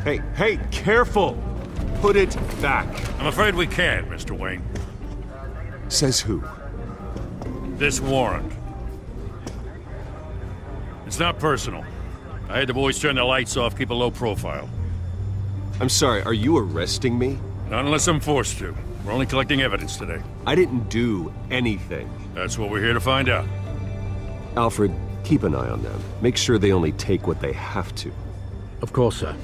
Hey, careful! Put it back. I'm afraid we can't, Mr. Wayne. Says who? This warrant. It's not personal. I had the boys turn the lights off, keep a low profile. I'm sorry, are you arresting me? Not unless I'm forced to. We're only collecting evidence today. I didn't do anything. That's what we're here to find out. Alfred, keep an eye on them. Make sure they only take what they have to. Of course, sir.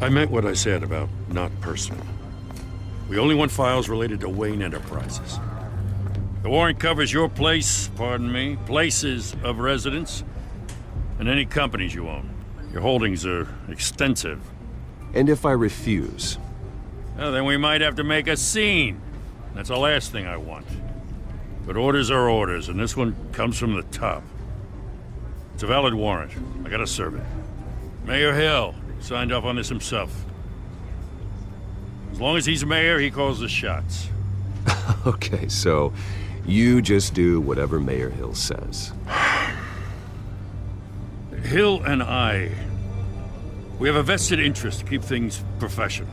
I meant what I said about not personal. We only want files related to Wayne Enterprises. The warrant covers your place, pardon me, places of residence, and any companies you own. Your holdings are extensive. And if I refuse? Well, then we might have to make a scene. That's the last thing I want. But orders are orders, and this one comes from the top. It's a valid warrant. I gotta serve it. Mayor Hill signed off on this himself. As long as he's mayor, he calls the shots. Okay, so you just do whatever Mayor Hill says. Hill and I, we have a vested interest to keep things professional.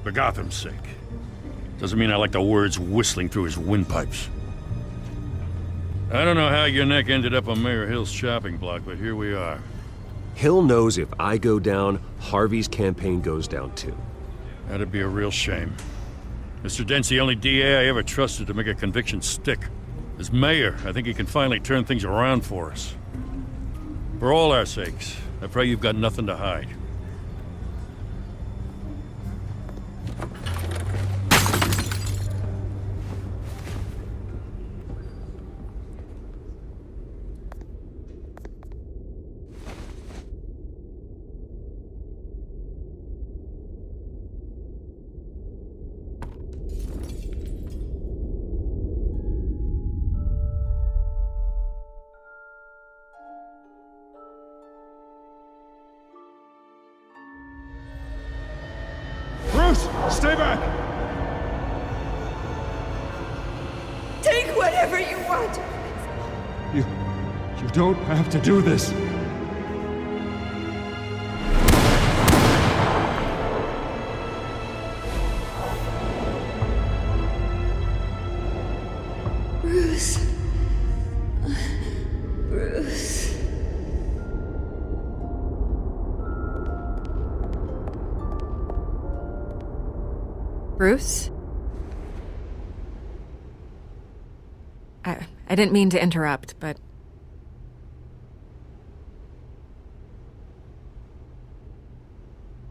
For Gotham's sake. Doesn't mean I like the words whistling through his windpipes. I don't know how your neck ended up on Mayor Hill's shopping block, but here we are. Hill knows if I go down, Harvey's campaign goes down too. That'd be a real shame. Mr. Dent's the only DA I ever trusted to make a conviction stick. As mayor, I think he can finally turn things around for us. For all our sakes, I pray you've got nothing to hide. Stay back! Take whatever you want! You don't have to do this. Bruce. Bruce. Bruce? I didn't mean to interrupt, but...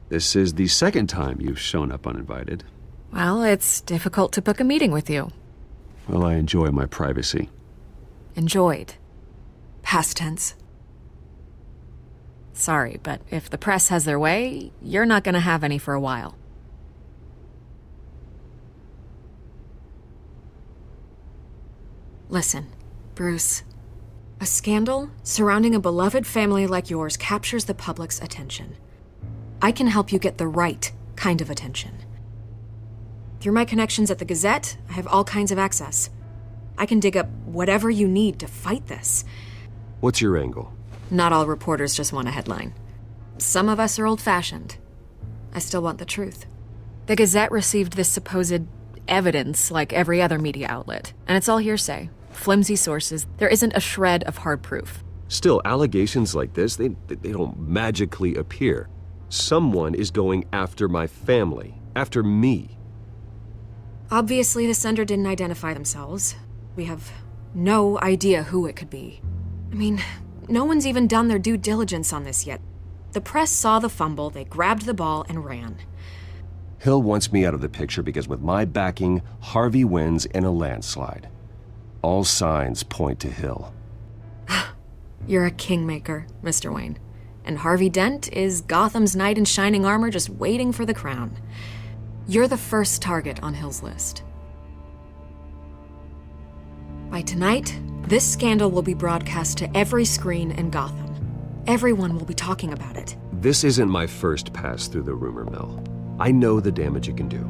This is the second time you've shown up uninvited. Well, it's difficult to book a meeting with you. Well, I enjoy my privacy. Enjoyed. Past tense. Sorry, but if the press has their way, you're not gonna have any for a while. Listen, Bruce. A scandal surrounding a beloved family like yours captures the public's attention. I can help you get the right kind of attention. Through my connections at the Gazette, I have all kinds of access. I can dig up whatever you need to fight this. What's your angle? Not all reporters just want a headline. Some of us are old-fashioned. I still want the truth. The Gazette received this supposed evidence like every other media outlet, and it's all hearsay. Flimsy sources. There isn't a shred of hard proof. Still, allegations like this, they don't magically appear. Someone is going after my family, after me. Obviously, the sender didn't identify themselves. We have no idea who it could be. I mean, no one's even done their due diligence on this yet. The press saw the fumble, they grabbed the ball and ran. Hill wants me out of the picture because with my backing, Harvey wins in a landslide. All signs point to Hill. You're a kingmaker, Mr. Wayne. And Harvey Dent is Gotham's knight in shining armor just waiting for the crown. You're the first target on Hill's list. By tonight, this scandal will be broadcast to every screen in Gotham. Everyone will be talking about it. This isn't my first pass through the rumor mill. I know the damage it can do.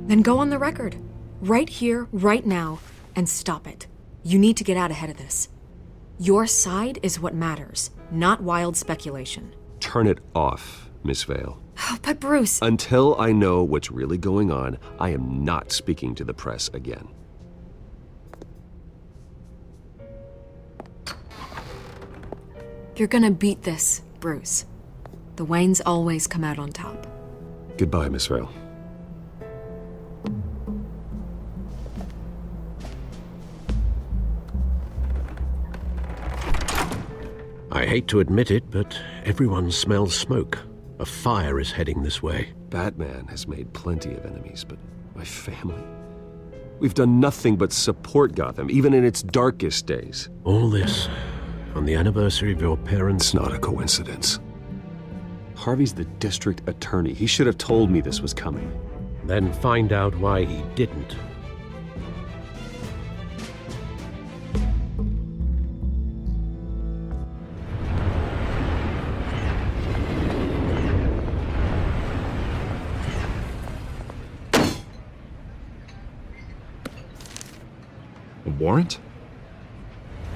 Then go on the record. Right here, right now, and stop it. You need to get out ahead of this. Your side is what matters, not wild speculation. Turn it off, Miss Vale. Oh, but Bruce... Until I know what's really going on, I am not speaking to the press again. You're gonna beat this, Bruce. The Waynes always come out on top. Goodbye, Miss Vale. I hate to admit it, but everyone smells smoke. A fire is heading this way. Batman has made plenty of enemies, but my family? We've done nothing but support Gotham, even in its darkest days. All this on the anniversary of your parents'... It's not a coincidence. Harvey's the district attorney. He should have told me this was coming. Then find out why he didn't. A warrant?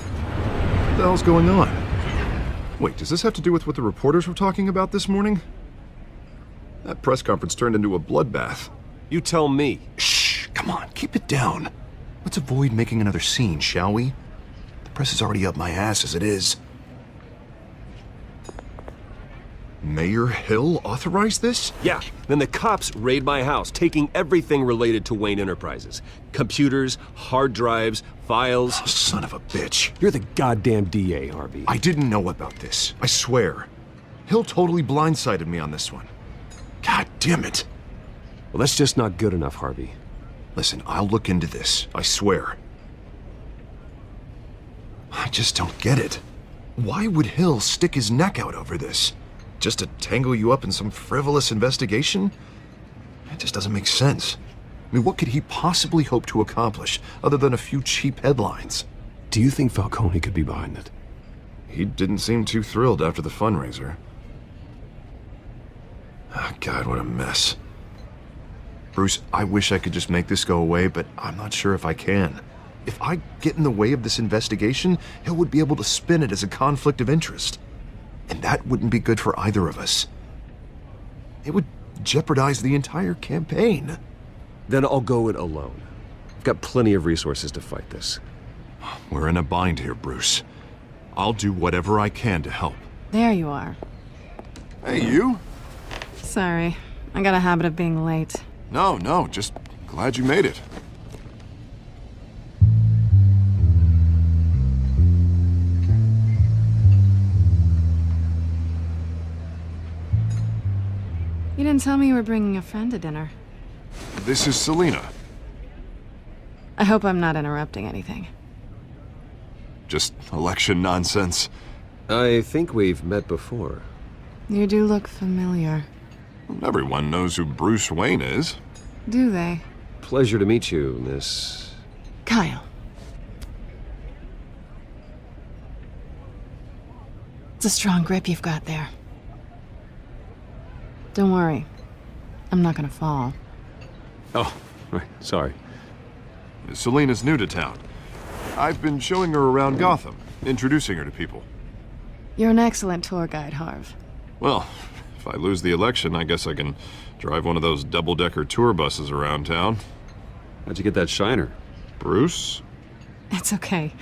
What the hell's going on? Wait, does this have to do with what the reporters were talking about this morning? That press conference turned into a bloodbath. You tell me. Shh, come on, keep it down. Let's avoid making another scene, shall we? The press is already up my ass as it is. Mayor Hill authorized this? Yeah, then the cops raid my house, taking everything related to Wayne Enterprises. Computers, hard drives, files. Oh, son of a bitch. You're the goddamn DA, Harvey. I didn't know about this, I swear. Hill totally blindsided me on this one. God damn it. Well, that's just not good enough, Harvey. Listen, I'll look into this, I swear. I just don't get it. Why would Hill stick his neck out over this? Just to tangle you up in some frivolous investigation? It just doesn't make sense. I mean, what could he possibly hope to accomplish other than a few cheap headlines? Do you think Falcone could be behind it? He didn't seem too thrilled after the fundraiser. Oh, God, what a mess. Bruce, I wish I could just make this go away, but I'm not sure if I can. If I get in the way of this investigation, Hill would be able to spin it as a conflict of interest. And that wouldn't be good for either of us. It would jeopardize the entire campaign. Then I'll go it alone. I've got plenty of resources to fight this. We're in a bind here, Bruce. I'll do whatever I can to help. There you are. Hey, you? Sorry, I got a habit of being late. No, just glad you made it. You didn't tell me you were bringing a friend to dinner. This is Selina. I hope I'm not interrupting anything. Just election nonsense. I think we've met before. You do look familiar. Everyone knows who Bruce Wayne is. Do they? Pleasure to meet you, Miss... Kyle. It's a strong grip you've got there. Don't worry. I'm not gonna fall. Oh, right, sorry. Selina's new to town. I've been showing her around Gotham, introducing her to people. You're an excellent tour guide, Harv. Well, if I lose the election, I guess I can drive one of those double-decker tour buses around town. How'd you get that shiner? Bruce? It's okay.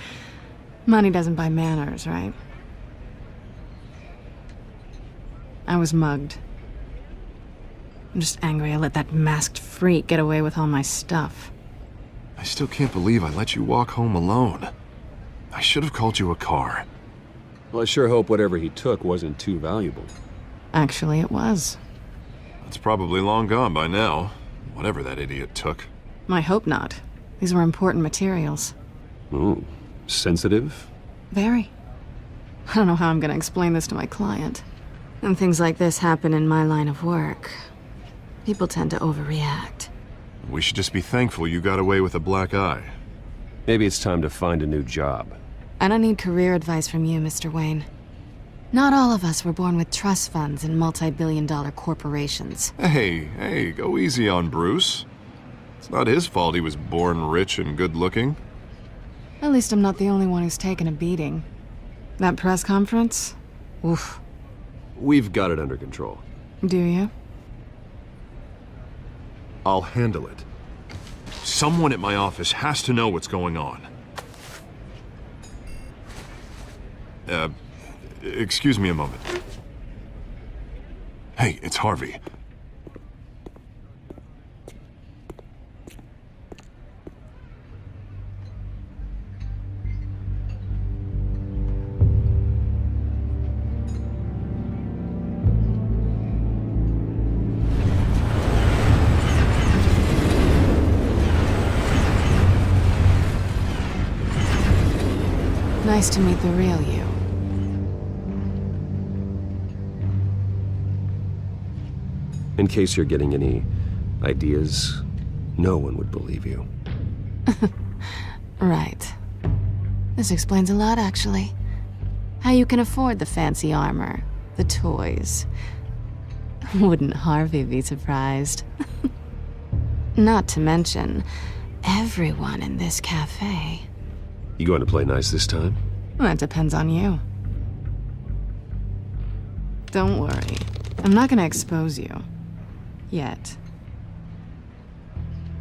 Money doesn't buy manners, right? I was mugged. I'm just angry I let that masked freak get away with all my stuff. I still can't believe I let you walk home alone. I should have called you a car. Well, I sure hope whatever he took wasn't too valuable. Actually, it was. It's probably long gone by now, whatever that idiot took. I hope not. These were important materials. Ooh, sensitive? Very. I don't know how I'm gonna explain this to my client. When things like this happen in my line of work, people tend to overreact. We should just be thankful you got away with a black eye. Maybe it's time to find a new job. I don't need career advice from you, Mr. Wayne. Not all of us were born with trust funds and multi-billion-dollar corporations. Hey, go easy on Bruce. It's not his fault he was born rich and good-looking. At least I'm not the only one who's taken a beating. That press conference? Oof. We've got it under control. Do you? I'll handle it. Someone at my office has to know what's going on. Excuse me a moment. Hey, it's Harvey. Nice to meet the real you. In case you're getting any ideas, no one would believe you. Right. This explains a lot, actually. How you can afford the fancy armor, the toys. Wouldn't Harvey be surprised? Not to mention, everyone in this cafe. You going to play nice this time? Well, that depends on you. Don't worry. I'm not gonna expose you. Yet.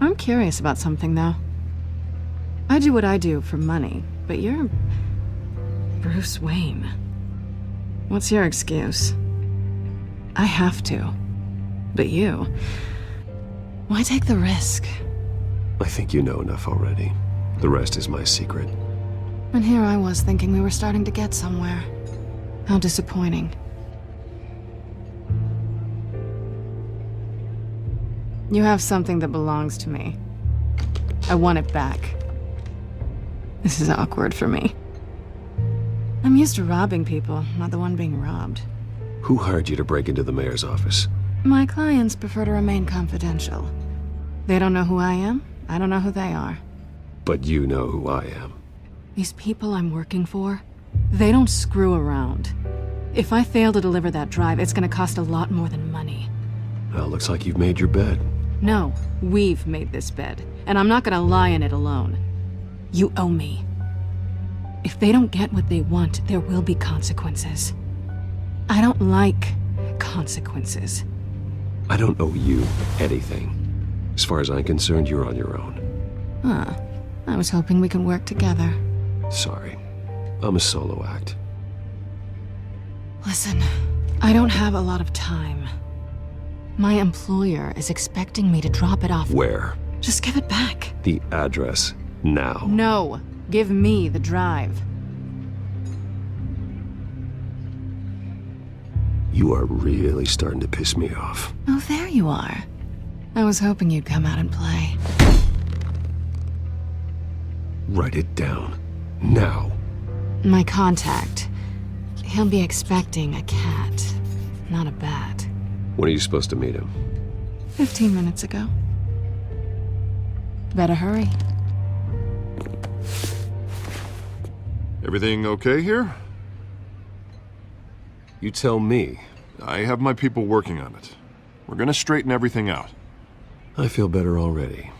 I'm curious about something, though. I do what I do for money, but you're Bruce Wayne. What's your excuse? I have to. But you... why take the risk? I think you know enough already. The rest is my secret. And here I was thinking we were starting to get somewhere. How disappointing. You have something that belongs to me. I want it back. This is awkward for me. I'm used to robbing people, not the one being robbed. Who hired you to break into the mayor's office? My clients prefer to remain confidential. They don't know who I am, I don't know who they are. But you know who I am. These people I'm working for, they don't screw around. If I fail to deliver that drive, it's gonna cost a lot more than money. Well, looks like you've made your bed. No, we've made this bed, and I'm not gonna lie in it alone. You owe me. If they don't get what they want, there will be consequences. I don't like consequences. I don't owe you anything. As far as I'm concerned, you're on your own. Huh. I was hoping we could work together. Sorry. I'm a solo act. Listen, I don't have a lot of time. My employer is expecting me to drop it off. Where? Just give it back. The address. Now. No. Give me the drive. You are really starting to piss me off. Oh, there you are. I was hoping you'd come out and play. Write it down. Now. My contact. He'll be expecting a cat, not a bat. When are you supposed to meet him? 15 minutes ago. Better hurry. Everything okay here? You tell me. I have my people working on it. We're gonna straighten everything out. I feel better already.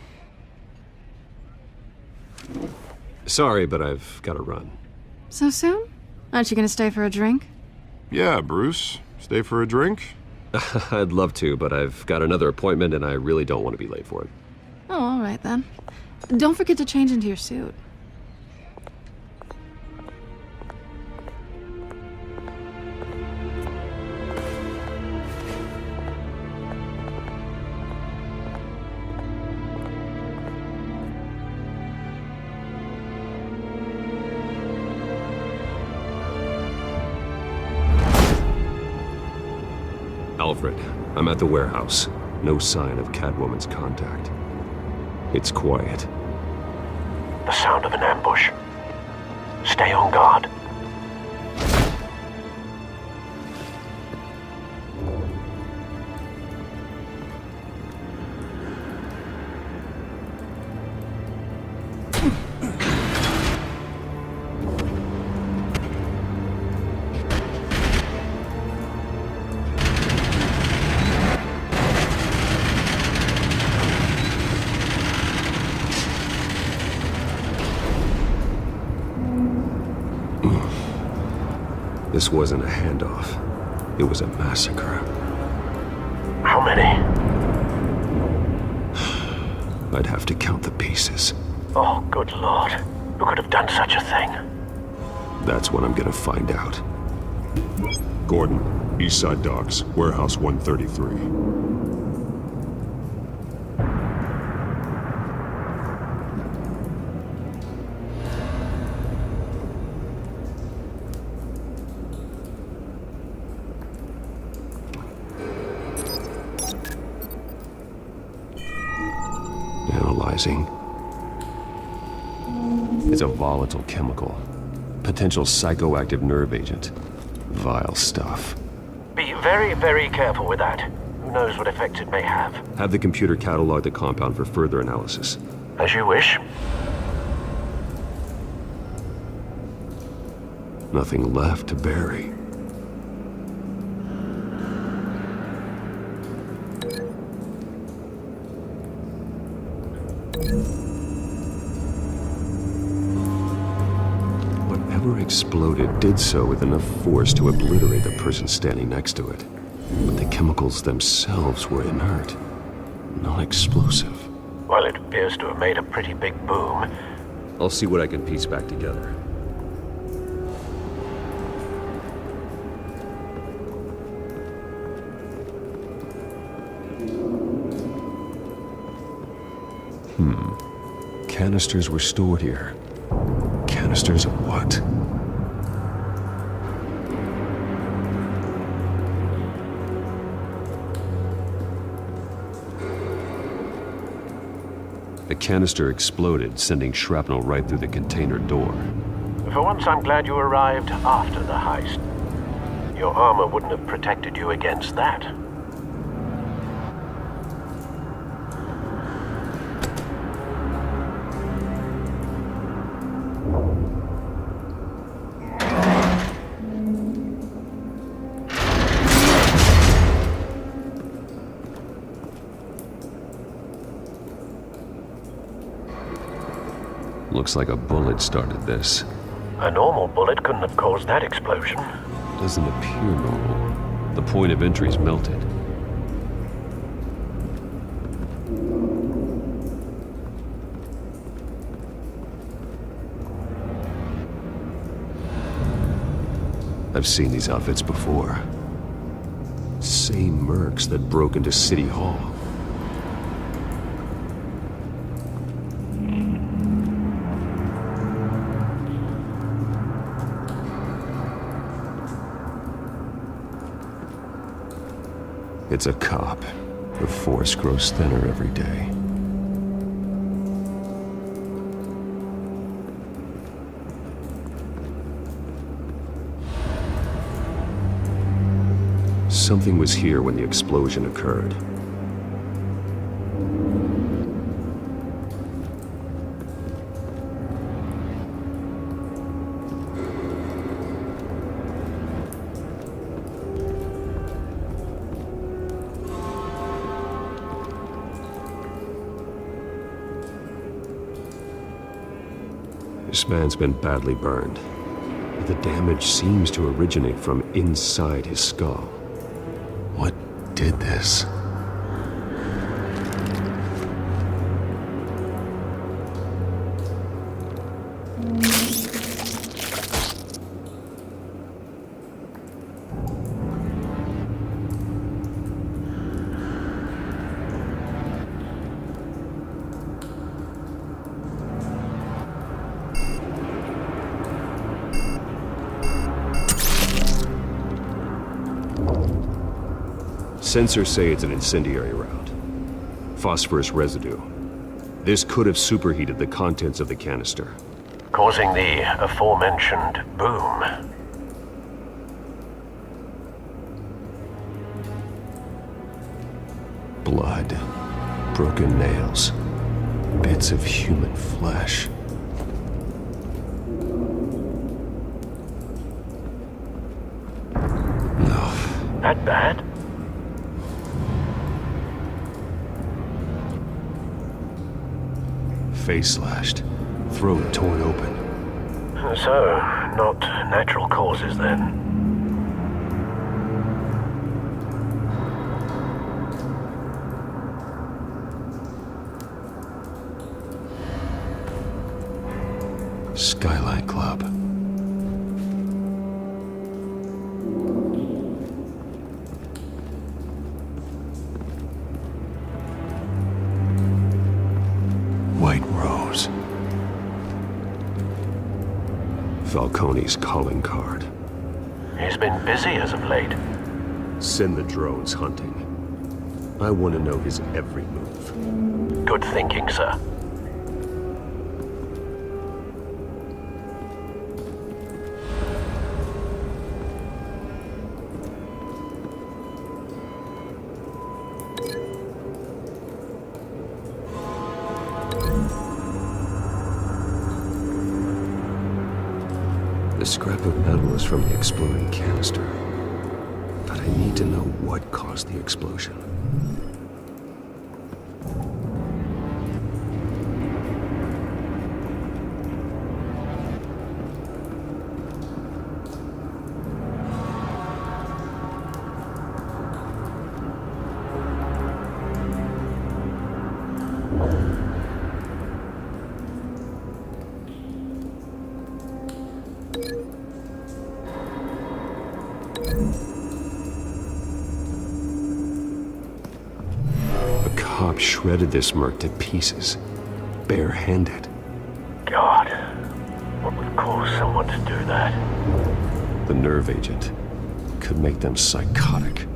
Sorry, but I've got to run. So soon? Aren't you gonna stay for a drink? Yeah, Bruce. Stay for a drink? I'd love to, but I've got another appointment and I really don't want to be late for it. Oh, all right then. Don't forget to change into your suit. Alfred, I'm at the warehouse. No sign of Catwoman's contact. It's quiet. The sound of an ambush. Stay on guard. This wasn't a handoff. It was a massacre. How many? I'd have to count the pieces. Oh, good lord. Who could have done such a thing? That's what I'm gonna find out. Gordon, Eastside Docks, Warehouse 133. Analyzing. It's a volatile chemical. Potential psychoactive nerve agent. Vile stuff. Be very, very careful with that. Who knows what effects it may have. Have the computer catalog the compound for further analysis. As you wish. Nothing left to bury. Whatever exploded did so with enough force to obliterate the person standing next to it. But the chemicals themselves were inert, non-explosive. Well, it appears to have made a pretty big boom. I'll see what I can piece back together. Canisters were stored here. Canisters of what? The canister exploded, sending shrapnel right through the container door. For once, I'm glad you arrived after the heist. Your armor wouldn't have protected you against that. Looks like a bullet started this. A normal bullet couldn't have caused that explosion. Doesn't appear normal. The point of entry's melted. I've seen these outfits before. Same mercs that broke into City Hall. It's a cop. The force grows thinner every day. Something was here when the explosion occurred. This man's been badly burned, but the damage seems to originate from inside his skull. What did this? Sensors say it's an incendiary round. Phosphorus residue. This could have superheated the contents of the canister. Causing the aforementioned boom. Blood. Broken nails. Bits of human flesh. No. That bad? Face slashed, throat torn open. So, not natural causes then. Falcone's calling card. He's been busy as of late. Send the drones hunting. I want to know his every move. Good thinking, sir. The scrap of metal is from the exploding canister. But I need to know what caused the explosion. Cop shredded this merc to pieces, barehanded. God, what would cause someone to do that? The nerve agent could make them psychotic.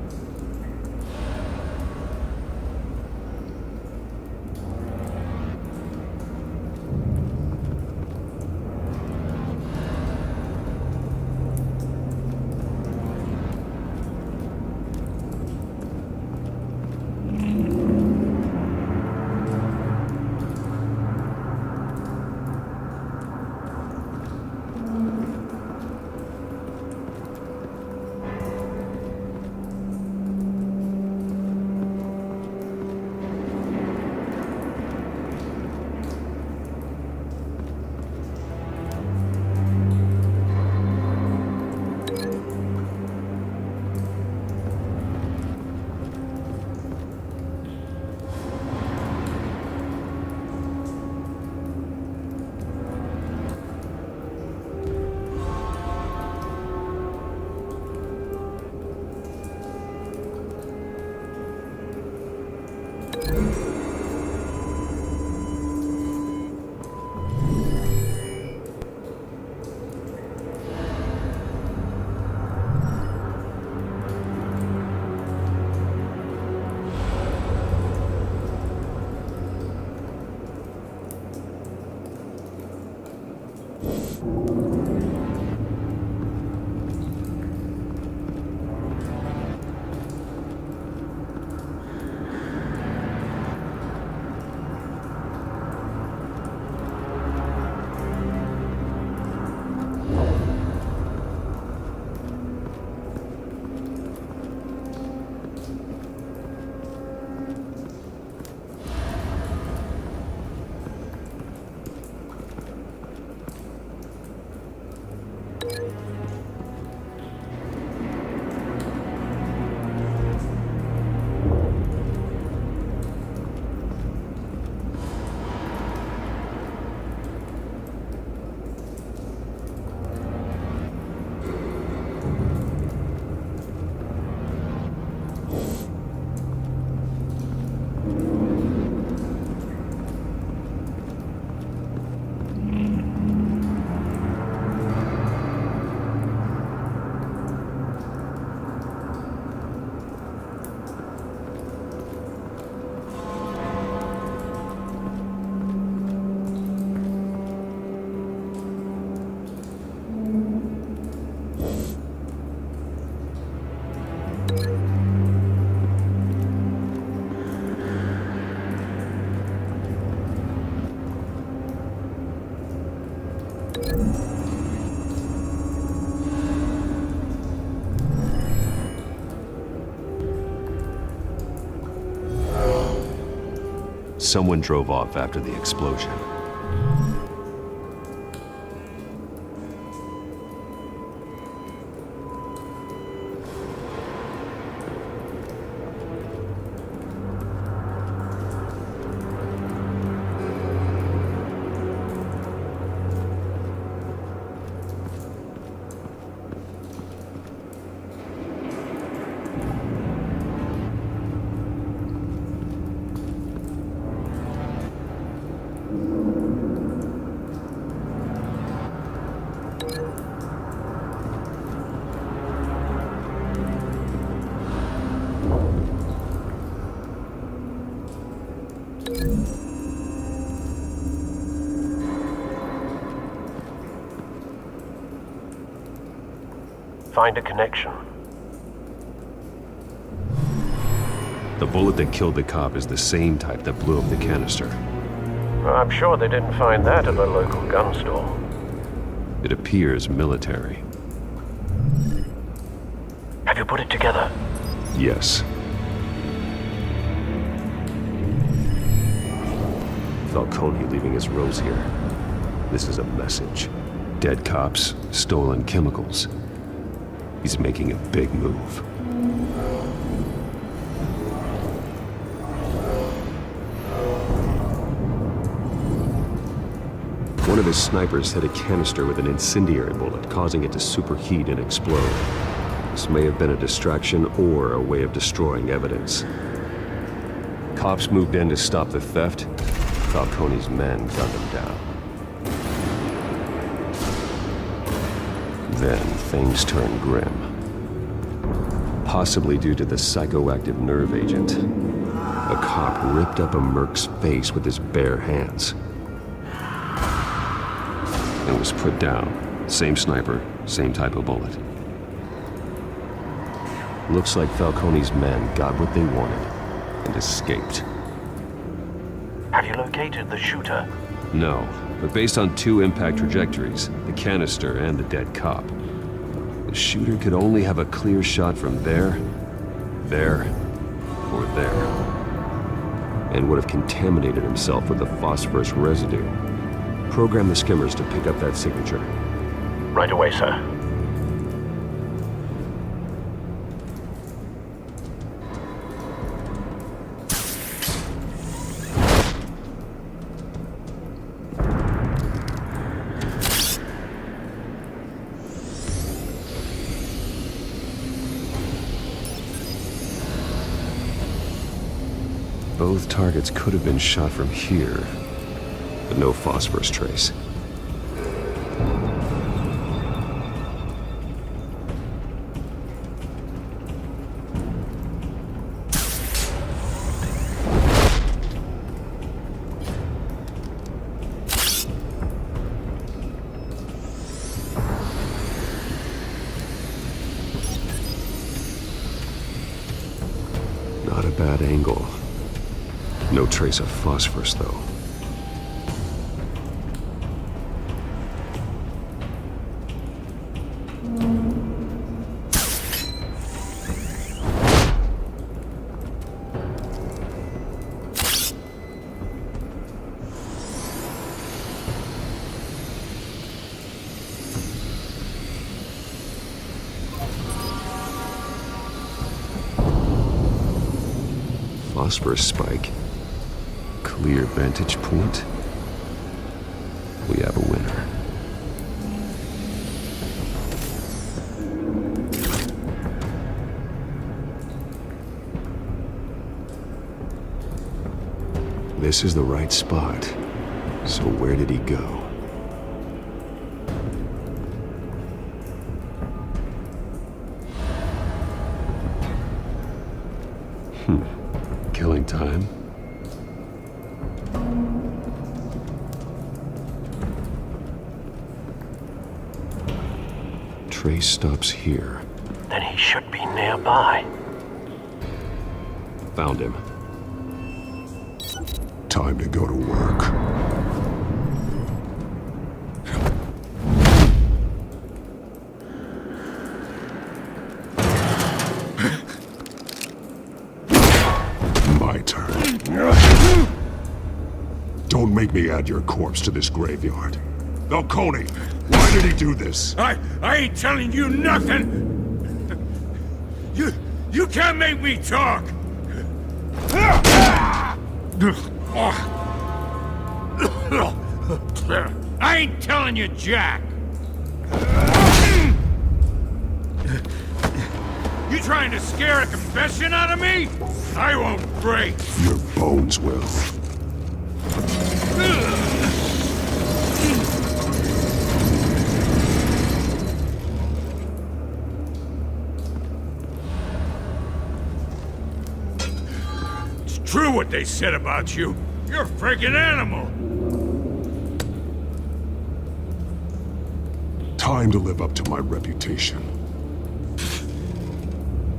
Someone drove off after the explosion. Find a connection. The bullet that killed the cop is the same type that blew up the canister. I'm sure they didn't find that at a local gun store. It appears military. Have you put it together? Yes. Falcone leaving his rose here. This is a message. Dead cops, stolen chemicals. He's making a big move. One of his snipers hit a canister with an incendiary bullet, causing it to superheat and explode. This may have been a distraction or a way of destroying evidence. Cops moved in to stop the theft. Falcone's men gunned him down. Then things turned grim. Possibly due to the psychoactive nerve agent. A cop ripped up a merc's face with his bare hands. And was put down. Same sniper, same type of bullet. Looks like Falcone's men got what they wanted and escaped. Have you located the shooter? No, but based on 2 impact trajectories, the canister and the dead cop, the shooter could only have a clear shot from there, or there, and would have contaminated himself with the phosphorus residue. Program the skimmers to pick up that signature. Right away, sir. Both targets could have been shot from here, but no phosphorus trace. Not a bad angle. No trace of phosphorus, though. Phosphorus spike. Clear vantage point. We have a winner. This is the right spot. So where did he go? Killing time. Trace stops here. Then he should be nearby. Found him. Time to go to work. My turn. Don't make me add your corpse to this graveyard. Falcone, why did he do this? I ain't telling you nothing! You can't make me talk! I ain't telling you jack! You trying to scare a confession out of me? I won't break! Your bones will. It's true what they said about you. You're a freaking animal! Time to live up to my reputation.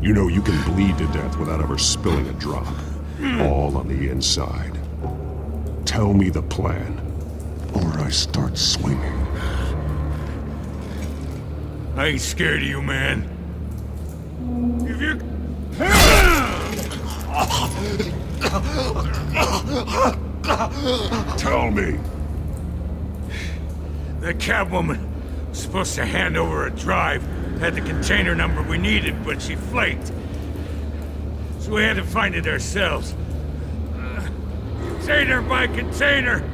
You know you can bleed to death without ever spilling a drop. All on the inside. Tell me the plan, or I start swinging. I ain't scared of you, man. If you... Tell me. The Catwoman was supposed to hand over a drive. Had the container number we needed, but she flaked. So we had to find it ourselves. Container by container.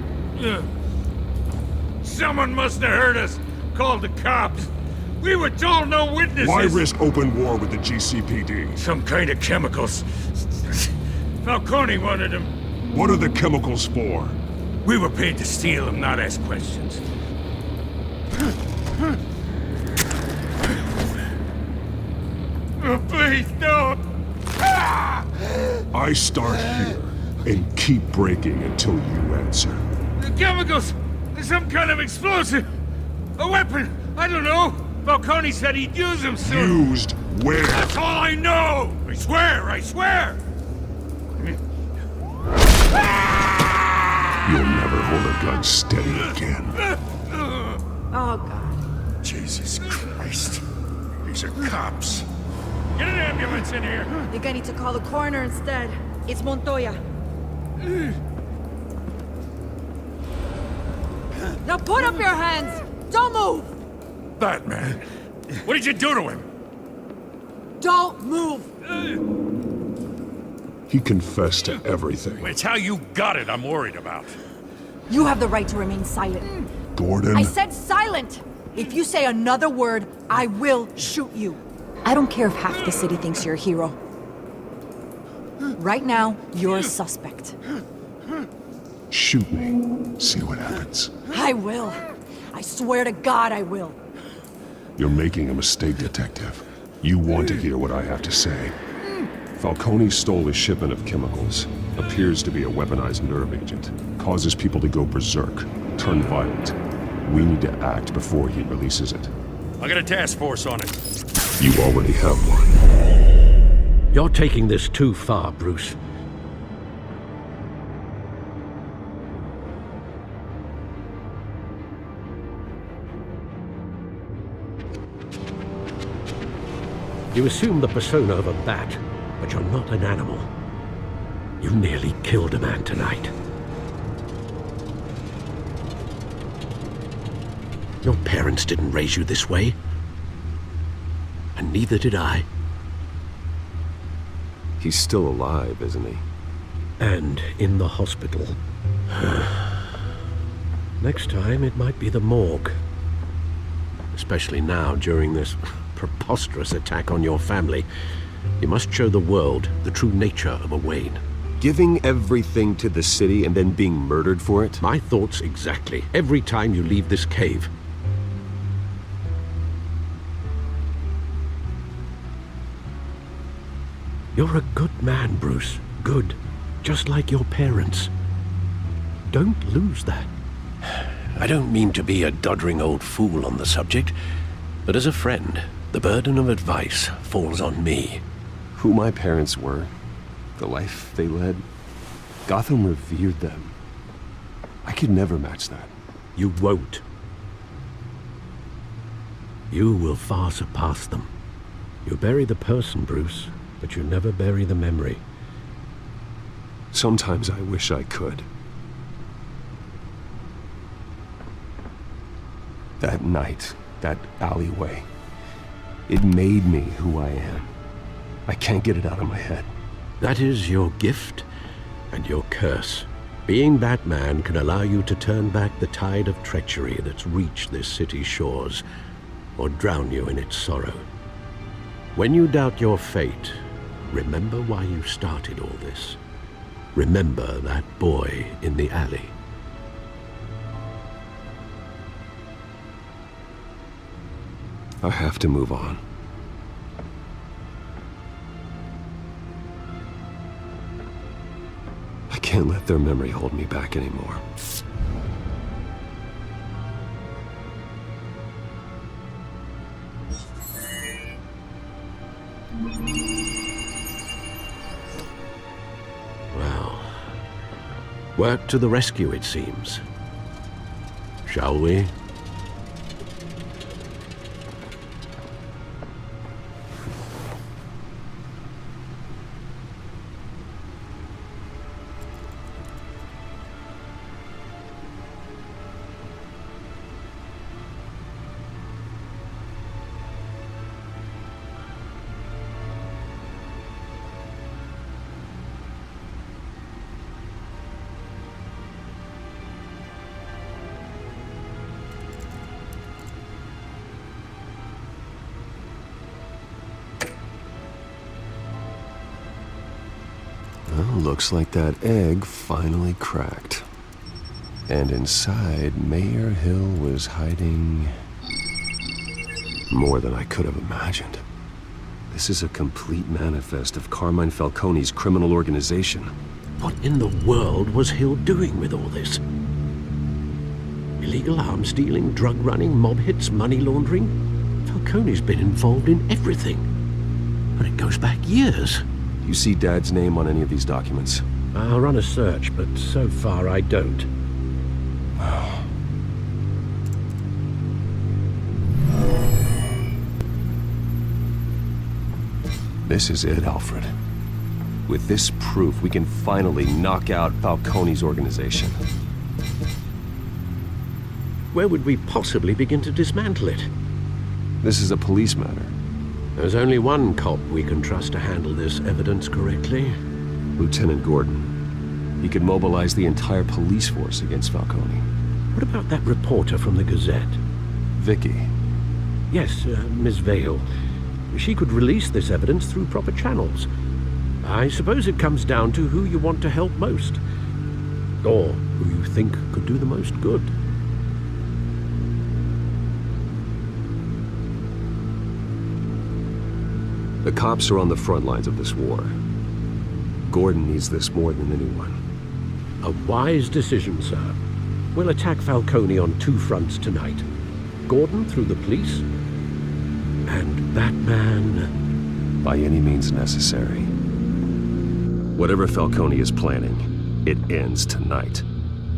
Someone must have heard us. Called the cops. We were told no witnesses. Why risk open war with the GCPD? Some kind of chemicals. Falcone wanted them. What are the chemicals for? We were paid to steal them, not ask questions. Oh, please, don't! I start here and keep breaking until you answer. The chemicals! Some kind of explosive! A weapon! I don't know! Falcone said he'd use them soon! Used where? That's all I know! I swear! I swear! You'll never hold a gun steady again. Oh, God. Jesus Christ. These are cops. Get an ambulance in here! I think I need to call the coroner instead. It's Montoya. Now put up your hands! Don't move! Batman, what did you do to him? Don't move! He confessed to everything. It's how you got it I'm worried about. You have the right to remain silent. Gordon? I said silent! If you say another word, I will shoot you. I don't care if half the city thinks you're a hero. Right now, you're a suspect. Shoot me. See what happens. I will. I swear to God I will. You're making a mistake, Detective. You want to hear what I have to say. Falcone stole a shipment of chemicals. Appears to be a weaponized nerve agent. Causes people to go berserk. Turn violent. We need to act before he releases it. I got a task force on it. You already have one. You're taking this too far, Bruce. You assume the persona of a bat, but you're not an animal. You nearly killed a man tonight. Your parents didn't raise you this way. And neither did I. He's still alive, isn't he? And in the hospital. Next time, it might be the morgue. Especially now, during this preposterous attack on your family. You must show the world the true nature of a Wayne. Giving everything to the city and then being murdered for it? My thoughts exactly. Every time you leave this cave. You're a good man, Bruce. Good. Just like your parents. Don't lose that. I don't mean to be a doddering old fool on the subject, but as a friend, the burden of advice falls on me. Who my parents were, the life they led, Gotham revered them. I could never match that. You won't. You will far surpass them. You bury the person, Bruce, but you never bury the memory. Sometimes I wish I could. That night, that alleyway, it made me who I am. I can't get it out of my head. That is your gift and your curse. Being Batman can allow you to turn back the tide of treachery that's reached this city's shores, or drown you in its sorrow. When you doubt your fate, remember why you started all this. Remember that boy in the alley. I have to move on. I can't let their memory hold me back anymore. Work to the rescue, it seems. Shall we? Well, looks like that egg finally cracked. And inside, Mayor Hill was hiding more than I could have imagined. This is a complete manifest of Carmine Falcone's criminal organization. What in the world was Hill doing with all this? Illegal arms dealing, drug running, mob hits, money laundering? Falcone's been involved in everything. But it goes back years. You see Dad's name on any of these documents? I'll run a search, but so far I don't. This is it, Alfred. With this proof, we can finally knock out Falcone's organization. Where would we possibly begin to dismantle it? This is a police matter. There's only one cop we can trust to handle this evidence correctly. Lieutenant Gordon. He could mobilize the entire police force against Falcone. What about that reporter from the Gazette? Vicki. Yes, Miss Vale. She could release this evidence through proper channels. I suppose it comes down to who you want to help most. Or who you think could do the most good. The cops are on the front lines of this war. Gordon needs this more than anyone. A wise decision, sir. We'll attack Falcone on two fronts tonight. Gordon through the police, and Batman... by any means necessary. Whatever Falcone is planning, it ends tonight.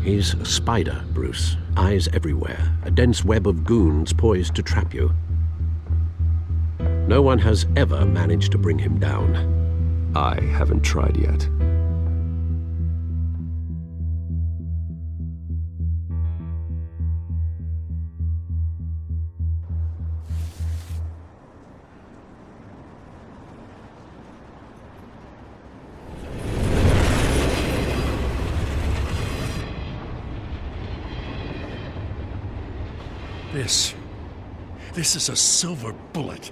He's a spider, Bruce. Eyes everywhere. A dense web of goons poised to trap you. No one has ever managed to bring him down. I haven't tried yet. This is a silver bullet.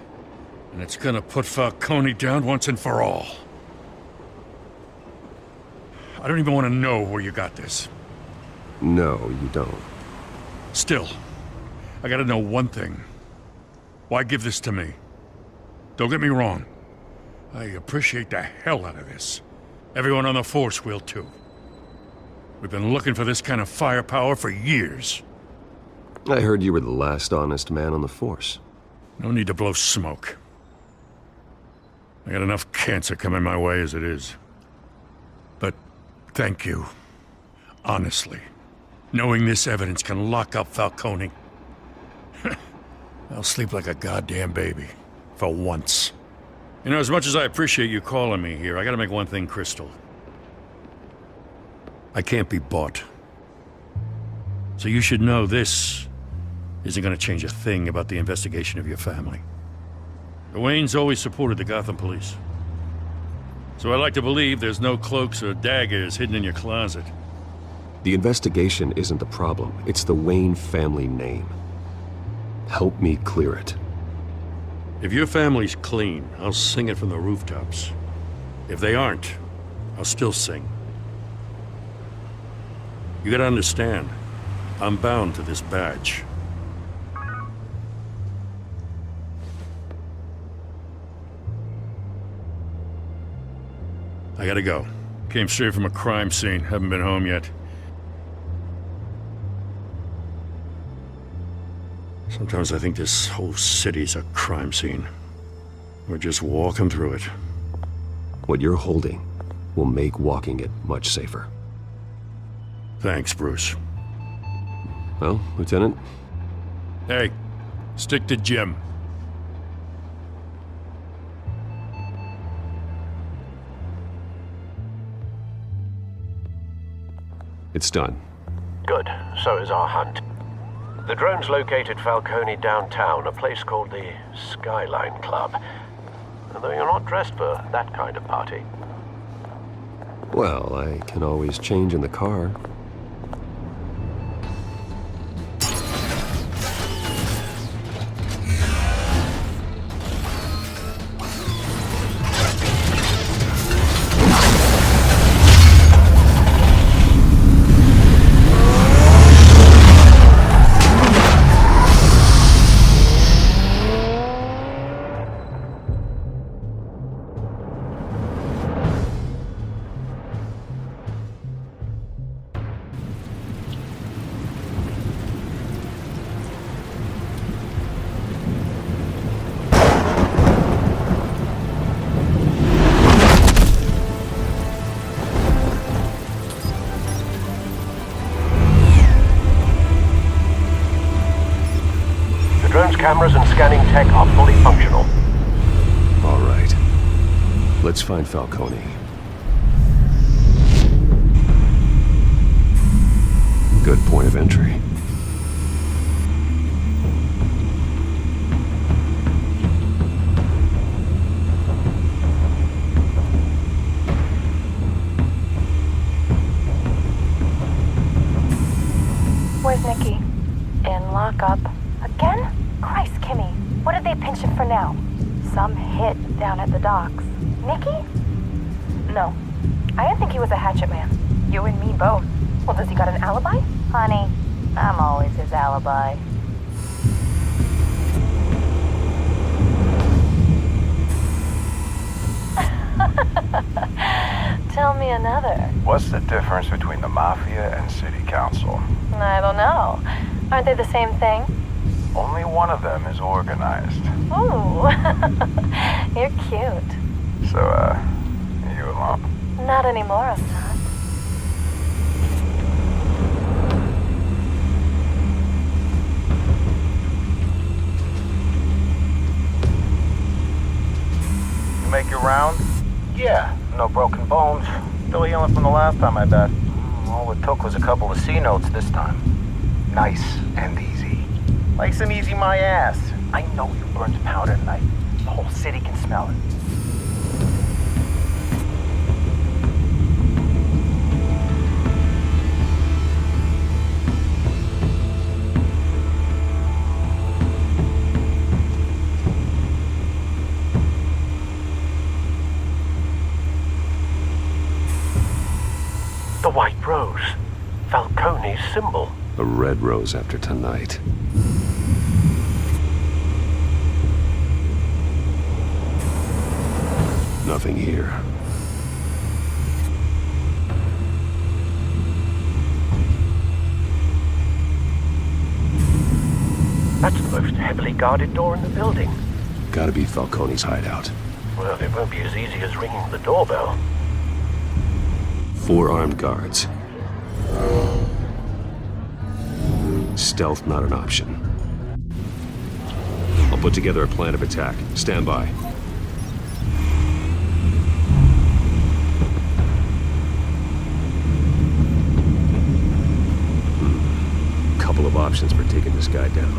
And it's gonna put Falcone down once and for all. I don't even want to know where you got this. No, you don't. Still, I gotta know one thing. Why give this to me? Don't get me wrong. I appreciate the hell out of this. Everyone on the force will too. We've been looking for this kind of firepower for years. I heard you were the last honest man on the force. No need to blow smoke. I got enough cancer coming my way as it is. But thank you. Honestly. Knowing this evidence can lock up Falcone. I'll sleep like a goddamn baby. For once. You know, as much as I appreciate you calling me here, I gotta make one thing crystal. I can't be bought. So you should know this isn't gonna change a thing about the investigation of your family. The Waynes always supported the Gotham police. So I like to believe there's no cloaks or daggers hidden in your closet. The investigation isn't the problem. It's the Wayne family name. Help me clear it. If your family's clean, I'll sing it from the rooftops. If they aren't, I'll still sing. You gotta understand, I'm bound to this badge. I gotta go. Came straight from a crime scene. Haven't been home yet. Sometimes I think this whole city's a crime scene. We're just walking through it. What you're holding will make walking it much safer. Thanks, Bruce. Well, Lieutenant? Hey, stick to Jim. It's done. Good. So is our hunt. The drones located Falcone downtown, a place called the Skyline Club. Although you're not dressed for that kind of party. Well, I can always change in the car. Cameras and scanning tech are fully functional. All right. Let's find Falcone. Good point of entry. Where's Nikki? In lockup. Again? Christ, Kimmy. What did they pinch him for now? Some hit down at the docks. Nikki? No. I didn't think he was a hatchet man. You and me both. Well, does he got an alibi? Honey, I'm always his alibi. Tell me another. What's the difference between the Mafia and City Council? I don't know. Aren't they the same thing? Only one of them is organized. Ooh. You're cute. So, you alone? Not anymore, I'm not. You make your round? Yeah, no broken bones. Still healing from the last time, I bet. All it took was a couple of C notes this time. Nice and easy. Nice and easy my ass. I know you burned powder tonight. The whole city can smell it. The white rose. Falcone's symbol. A red rose after tonight. Nothing here. That's the most heavily guarded door in the building. Gotta be Falcone's hideout. Well, it won't be as easy as ringing the doorbell. 4 armed guards. Stealth not an option. I'll put together a plan of attack. Stand by. Couple of options for taking this guy down.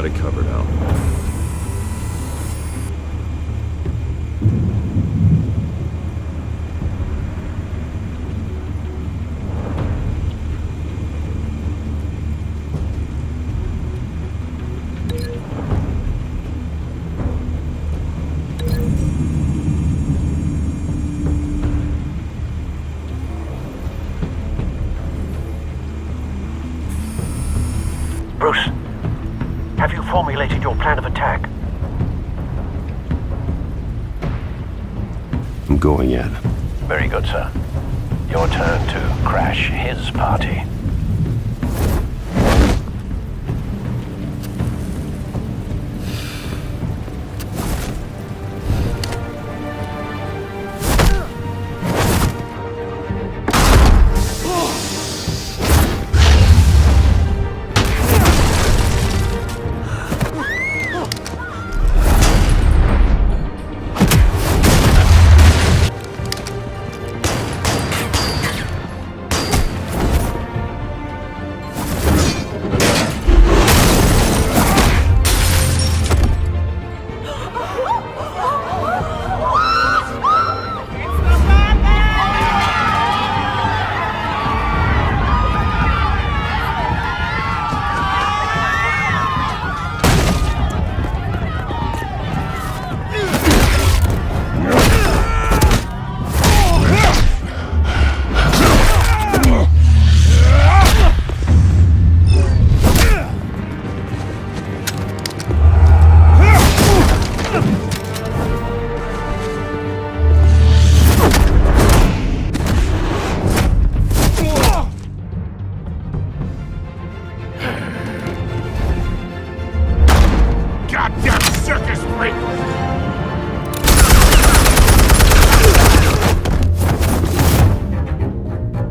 got it covered, Al. Bruce, have you formulated your plan of attack? I'm going in. Very good, sir. Your turn to crash his party.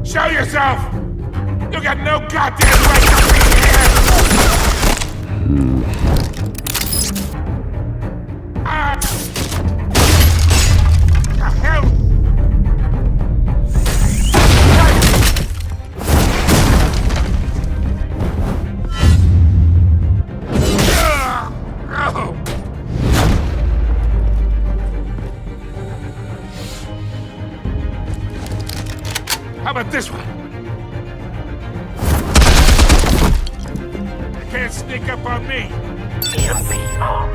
Show yourself! You got no goddamn right to be here! The hell? How about this one? You can't sneak up on me. EMP armed.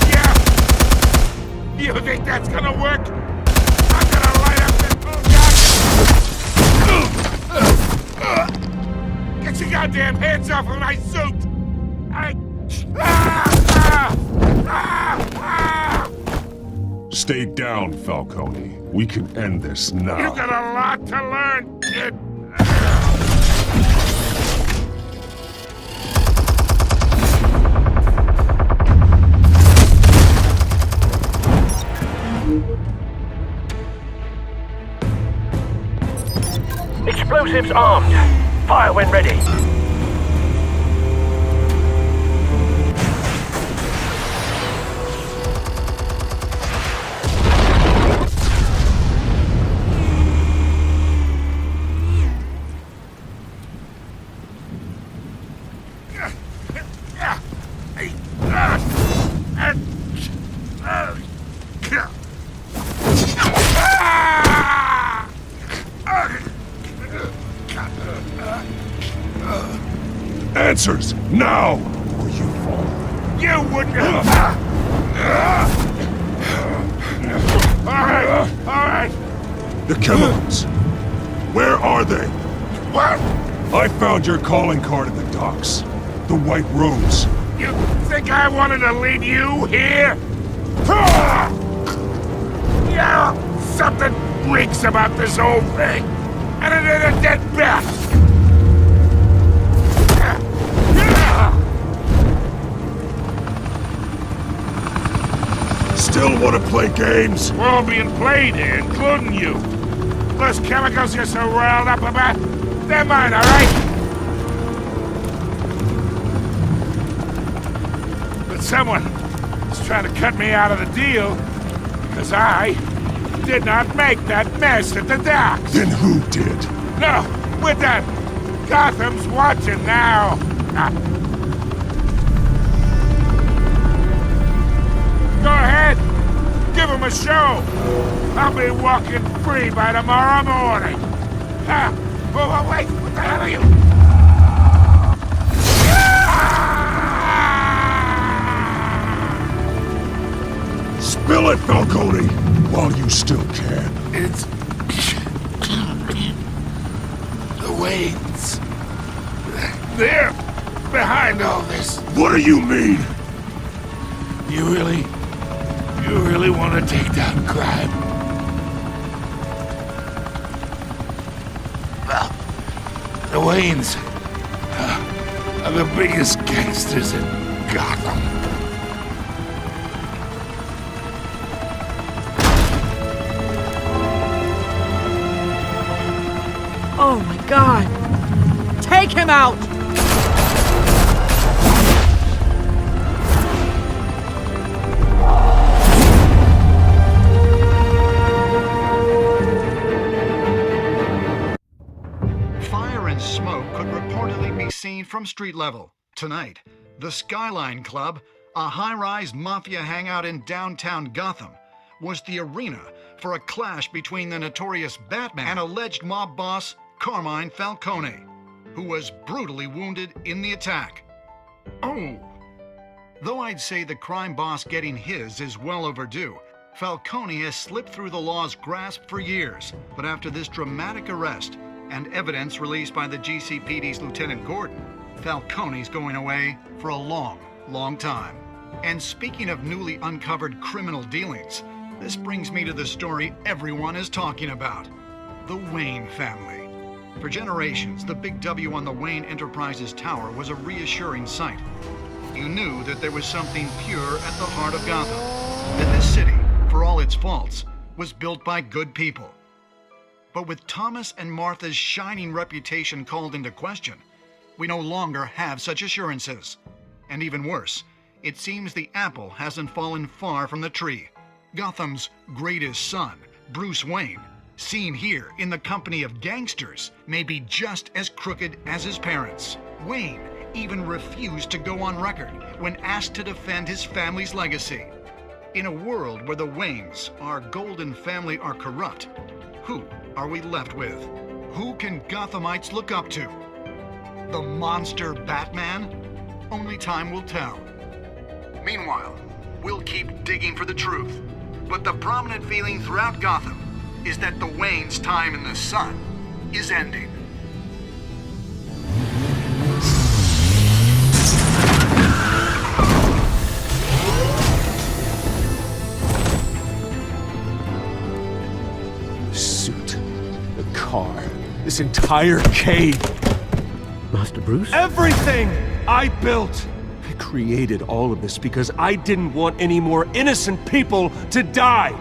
Yeah. You think that's gonna work? I'm gonna light up this bullshit. Get your goddamn hands off of my suit! Stay down, Falcone. We can end this now. You got a lot to learn, kid. Explosives armed. Fire when ready. Answers, now! Or you fall. You wouldn't. All right. The chemicals. Where are they? What? I found your calling card at the docks. The White Rose. You think I wanted to lead you here? Yeah, something reeks about this whole thing. And it ain't a dead bat. Still want to play games? We're all being played here, including you. Those chemicals you're so riled up about, they're mine, all right? But someone's trying to cut me out of the deal because I did not make that mess at the docks. Then who did? No, we're done. Gotham's watching now. Go ahead. Give him a show. I'll be walking free by tomorrow morning. Oh, wait, what the hell are you? Spill it, Falcone, while you still can. It's the Waynes. They're behind all this. What do you mean? You really want to take down crime? Well, the Waynes are the biggest gangsters in Gotham. Oh my God! Take him out! Fire and smoke could reportedly be seen from street level. Tonight, the Skyline Club, a high-rise mafia hangout in downtown Gotham, was the arena for a clash between the notorious Batman and alleged mob boss Carmine Falcone, who was brutally wounded in the attack. Oh! Though I'd say the crime boss getting his is well overdue, Falcone has slipped through the law's grasp for years. But after this dramatic arrest and evidence released by the GCPD's Lieutenant Gordon, Falcone's going away for a long, long time. And speaking of newly uncovered criminal dealings, this brings me to the story everyone is talking about: the Wayne family. For generations, the big W on the Wayne Enterprises tower was a reassuring sight. You knew that there was something pure at the heart of Gotham, that this city, for all its faults, was built by good people. But with Thomas and Martha's shining reputation called into question, we no longer have such assurances. And even worse, it seems the apple hasn't fallen far from the tree. Gotham's greatest son, Bruce Wayne, seen here in the company of gangsters, may be just as crooked as his parents. Wayne even refused to go on record when asked to defend his family's legacy. In a world where the Waynes, our golden family, are corrupt, who are we left with? Who can Gothamites look up to? The monster Batman? Only time will tell. Meanwhile, we'll keep digging for the truth. But the prominent feeling throughout Gotham is that the Waynes' time in the sun is ending. The suit, the car, this entire cave. Master Bruce? Everything I built! I created all of this because I didn't want any more innocent people to die!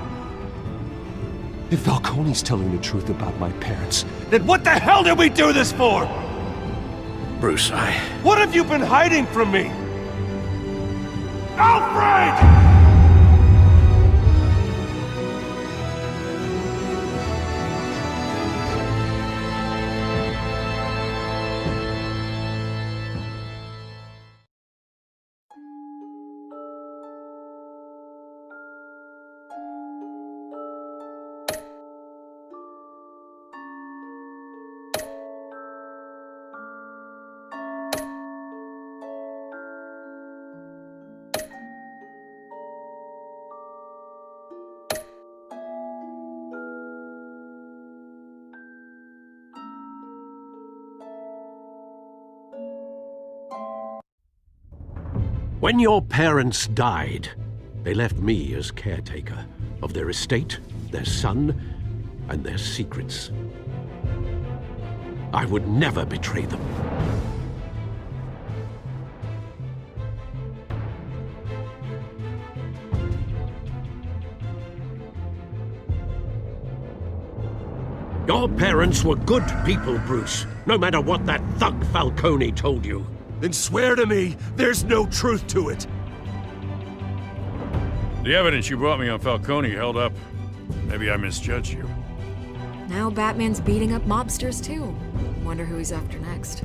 If Falcone's telling the truth about my parents, then what the hell did we do this for? Bruce, What have you been hiding from me? Alfred! When your parents died, they left me as caretaker of their estate, their son, and their secrets. I would never betray them. Your parents were good people, Bruce, no matter what that thug Falcone told you. Then swear to me there's no truth to it. The evidence you brought me on Falcone held up. Maybe I misjudged you. Now Batman's beating up mobsters, too. Wonder who he's after next.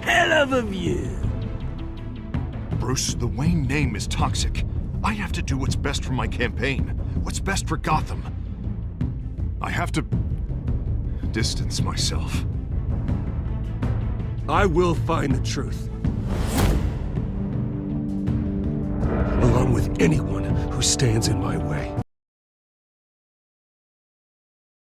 Hell of a view. Bruce, the Wayne name is toxic. I have to do what's best for my campaign. What's best for Gotham. I have to distance myself. I will find the truth. Along with anyone who stands in my way.